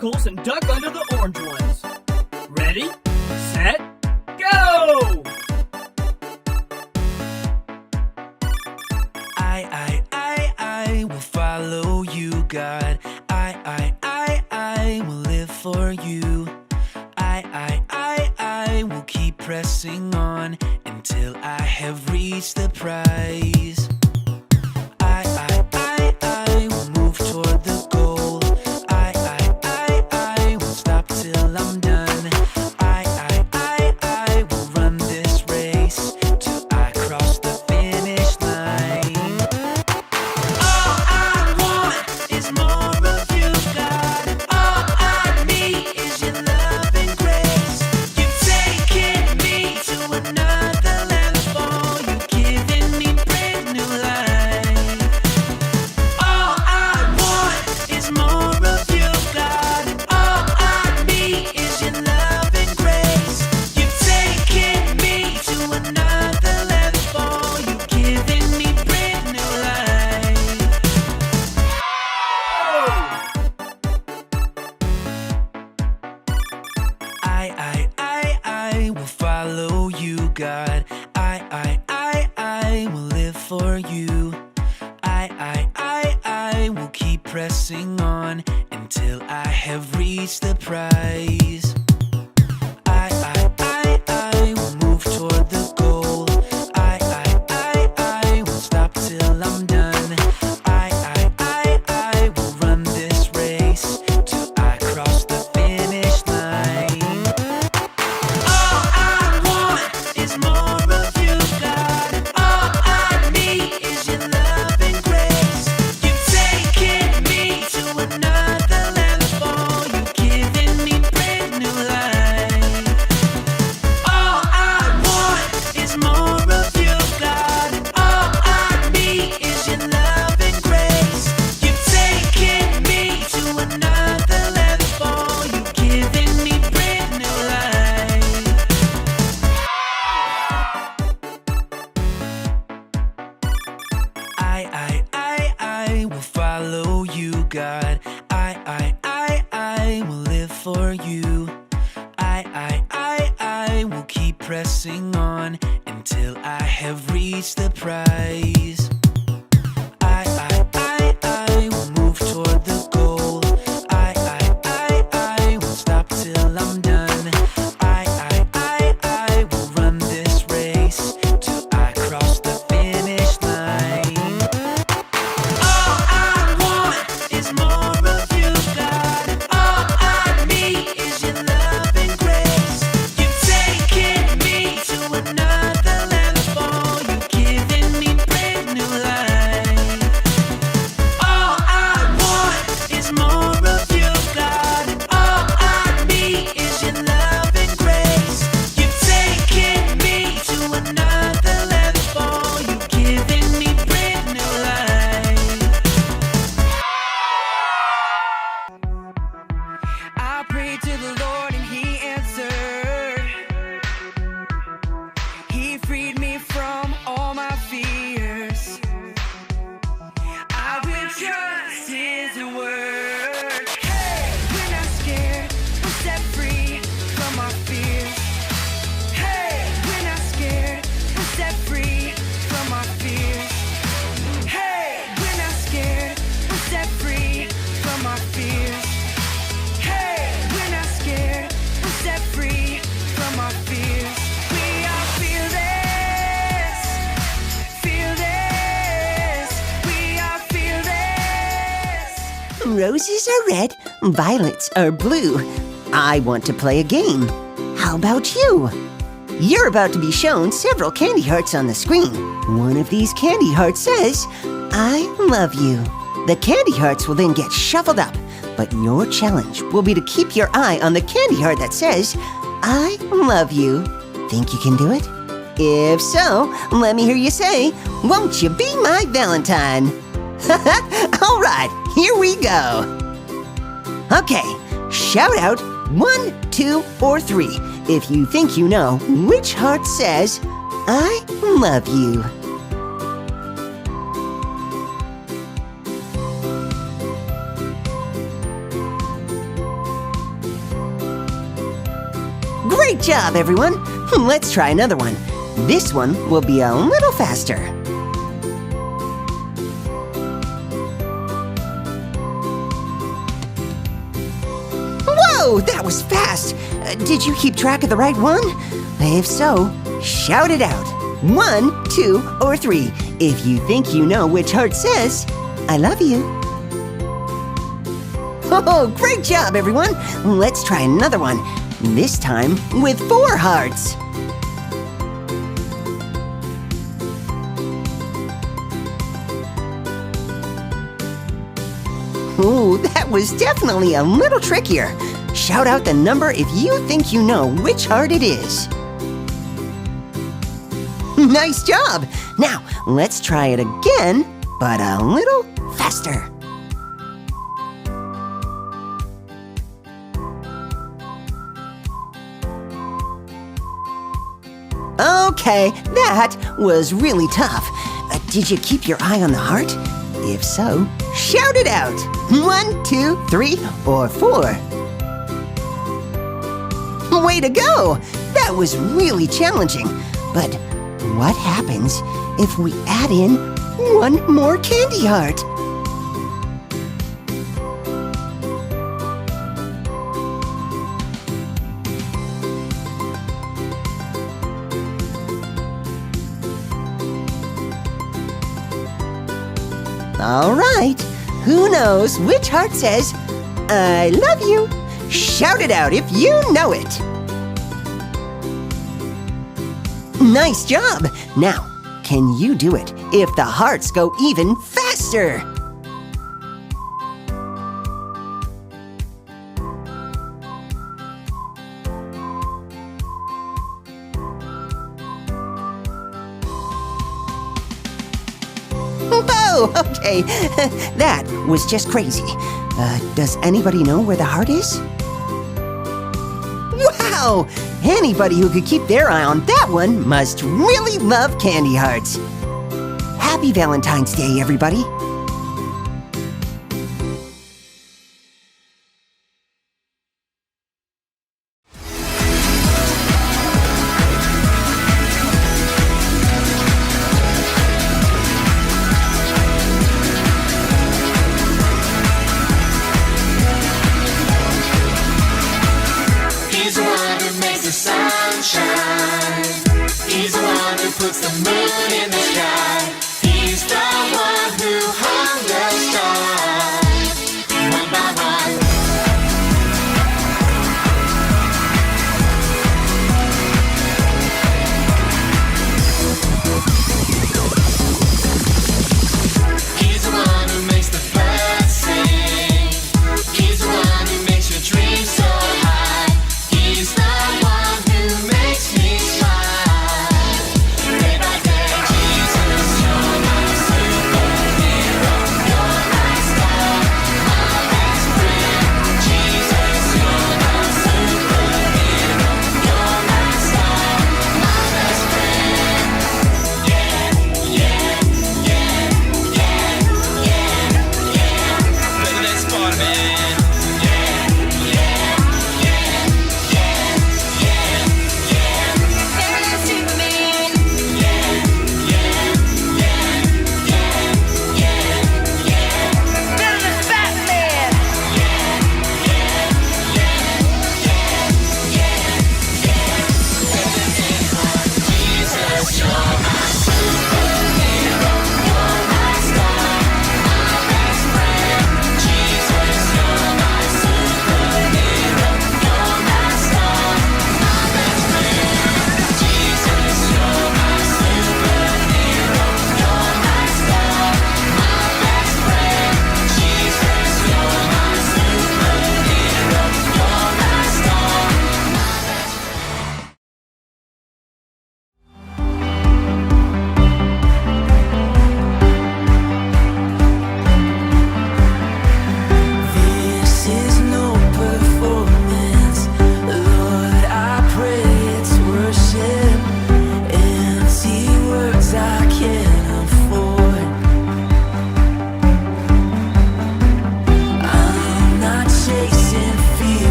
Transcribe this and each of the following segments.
tentacles and duck under the orange ones. Ready, set, go! I will follow you, God. I will live for you. I will keep pressing on until I have reached the prize. I will move toward the goal. I won't stop till I'm done. I will run this race till I cross the finish line. All I want is more of you, God. All I need is your love and grace. You've taken me to another level. You've given me brand new life. All I want is more of you, God. All I need is your love and grace. You've taken me to another level. You've given me brand new life. I will follow you, God. I will live for you. I will keep pressing on until I have reached the prize. I will move toward the goal. I won't stop till I'm done. I will run this race till I cross the finish line. All I want is more of you, God. All I need is your love and grace. You've taken me to another level. You've given me brand new life. All I want is more of you, God. All I need is your love and grace. You've taken me to another level. You've given me brand new life. I will follow you, God. I will live for you. I will keep pressing on until I have reached the prize. I will move toward the goal. I won't stop till I'm done. I will run this race till I cross the finish line. All I want is more of you, God. All I need is your love and grace. You've taken me to another level. You've given me brand new life. All I want is more of you, God. All I need is your love and grace. You've taken me to another level. You've given me brand new life. I prayed to the Lord and He answered. He freed me from all my fears. I will trust His word. Hey, we're not scared. We're set free from our fears. Hey, we're not scared. We're set free from our fears. Hey, we're not scared. We're set free from our fears. Hey, we're not scared. We're set free from our fears. We are fearless. Fearless. We are fearless. Roses are red, violets are blue. I want to play a game. How about you? You're about to be shown several candy hearts on the screen. One of these candy hearts says, I love you. The candy hearts will then get shuffled up, but your challenge will be to keep your eye on the candy heart that says, I love you. Think you can do it? If so, let me hear you say, won't you be my Valentine? All right, here we go. Okay, shout out 1, 2, or 3 if you think you know which heart says, I love you. Great job, everyone! Let's try another one. This one will be a little faster. Whoa, that was fast! Did you keep track of the right one? If so, shout it out. 1, 2, or 3. If you think you know which heart says, I love you. Oh, great job, everyone! Let's try another one. This time with 4 hearts. Ooh, that was definitely a little trickier. Shout out the number if you think you know which heart it is. Nice job! Now, let's try it again, but a little faster. Okay, that was really tough. Did you keep your eye on the heart? If so, shout it out. 1, 2, 3, or 4. Way to go! That was really challenging. But what happens if we add in 1 more candy heart? All right, who knows which heart says, I love you? Shout it out if you know it. Nice job. Now, can you do it if the hearts go even faster? Whoa, okay, that was just crazy. Does anybody know where the heart is? Wow! Anybody who could keep their eye on that one must really love candy hearts. Happy Valentine's Day, everybody! He's the one who makes the sun shine. He's the one who puts the moon in the sky. He's the one who hung the stars one by one. He's the one who makes the birds sing. He's the one who makes your dreams so high. He's the one who makes me smile day by day.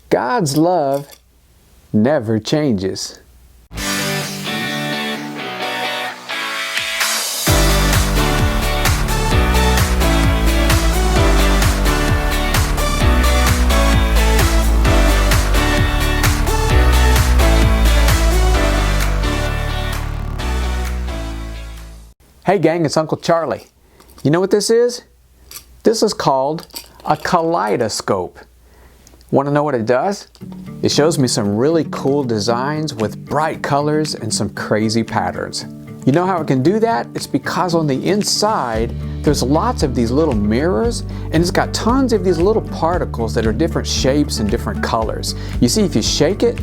God's love never changes. Hey gang, it's Uncle Charlie. You know what this is? This is called a kaleidoscope. Want to know what it does? It shows me some really cool designs with bright colors and some crazy patterns. You know how it can do that? It's because on the inside, there's lots of these little mirrors, and it's got tons of these little particles that are different shapes and different colors. You see, if you shake it,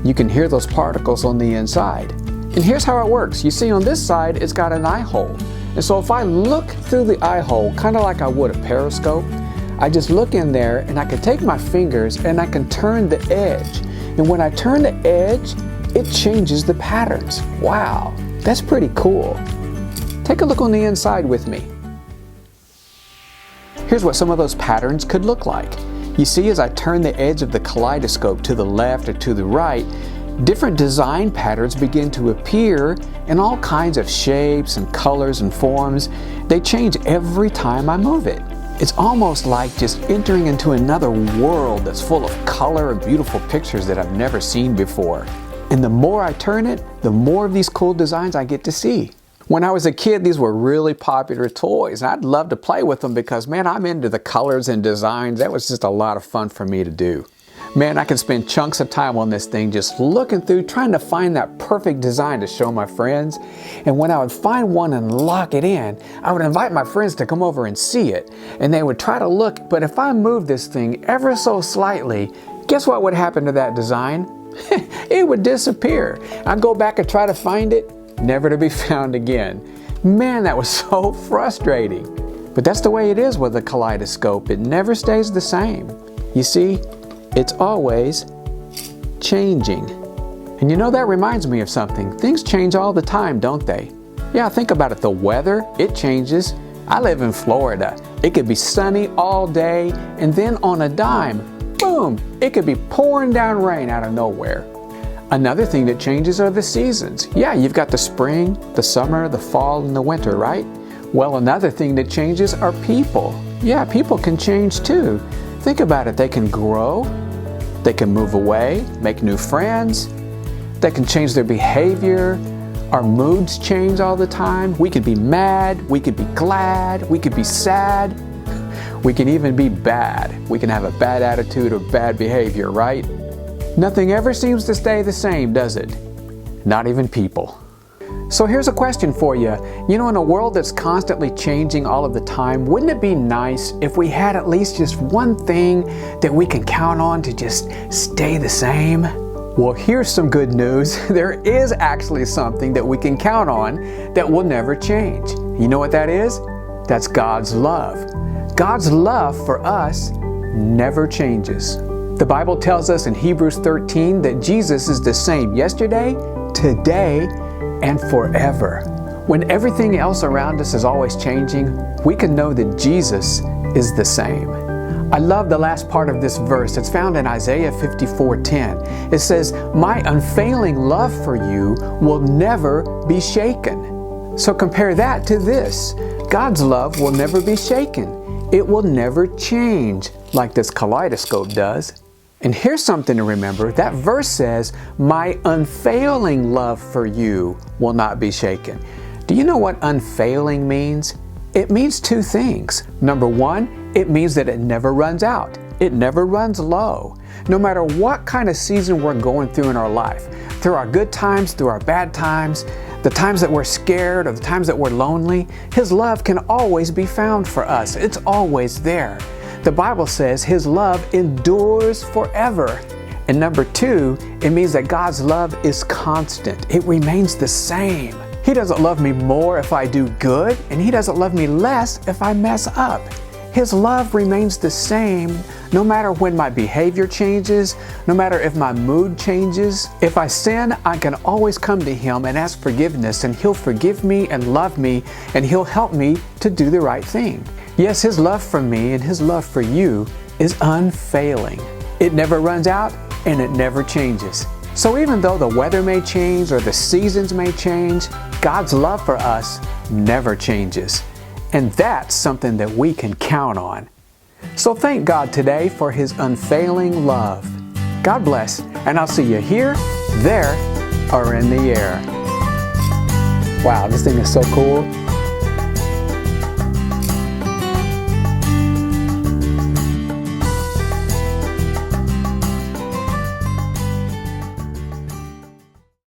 you can hear those particles on the inside. And here's how it works. You see, on this side, it's got an eye hole. And so if I look through the eye hole, kind of like I would a periscope, I just look in there and I can take my fingers and I can turn the edge. And when I turn the edge, it changes the patterns. Wow, that's pretty cool. Take a look on the inside with me. Here's what some of those patterns could look like. You see, as I turn the edge of the kaleidoscope to the left or to the right, different design patterns begin to appear in all kinds of shapes and colors and forms. They change every time I move it. It's almost like just entering into another world that's full of color and beautiful pictures that I've never seen before. And the more I turn it, the more of these cool designs I get to see. When I was a kid, these were really popular toys, and I'd love to play with them because, man, I'm into the colors and designs. That was just a lot of fun for me to do. Man, I can spend chunks of time on this thing just looking through, trying to find that perfect design to show my friends. And when I would find one and lock it in, I would invite my friends to come over and see it. And they would try to look, but if I moved this thing ever so slightly, guess what would happen to that design? It would disappear. I'd go back and try to find it, never to be found again. Man, that was so frustrating. But that's the way it is with a kaleidoscope. It never stays the same. You see, it's always changing. And you know, that reminds me of something. Things change all the time, don't they? Yeah, think about it. The weather, it changes. I live in Florida. It could be sunny all day, and then on a dime, boom, it could be pouring down rain out of nowhere. Another thing that changes are the seasons. Yeah, you've got the spring, the summer, the fall, and the winter, right? Well, another thing that changes are people. Yeah, people can change too. Think about it. They can grow, they can move away, make new friends, they can change their behavior. Our moods change all the time. We could be mad, we could be glad, we could be sad, we can even be bad. We can have a bad attitude or bad behavior, right? Nothing ever seems to stay the same, does it? Not even people. So here's a question for you. You know, in a world that's constantly changing all of the time, wouldn't it be nice if we had at least just one thing that we can count on to just stay the same? Well, here's some good news. There is actually something that we can count on that will never change. You know what that is? That's God's love. God's love for us never changes. The Bible tells us in Hebrews 13 that Jesus is the same yesterday, today, and forever. When everything else around us is always changing, we can know that Jesus is the same. I love the last part of this verse. It's found in Isaiah 54:10. It says, "My unfailing love for you will never be shaken." So compare that to this. God's love will never be shaken. It will never change like this kaleidoscope does. And here's something to remember. That verse says, "My unfailing love for you will not be shaken." Do you know what unfailing means? It means two things. Number one, it means that it never runs out. It never runs low. No matter what kind of season we're going through in our life, through our good times, through our bad times, the times that we're scared or the times that we're lonely, His love can always be found for us. It's always there. The Bible says His love endures forever. And number two, it means that God's love is constant. It remains the same. He doesn't love me more if I do good, and He doesn't love me less if I mess up. His love remains the same no matter when my behavior changes, no matter if my mood changes. If I sin, I can always come to Him and ask forgiveness, and He'll forgive me and love me, and He'll help me to do the right thing. Yes, His love for me and His love for you is unfailing. It never runs out and it never changes. So even though the weather may change or the seasons may change, God's love for us never changes. And that's something that we can count on. So thank God today for His unfailing love. God bless, and I'll see you here, there, or in the air. Wow, this thing is so cool.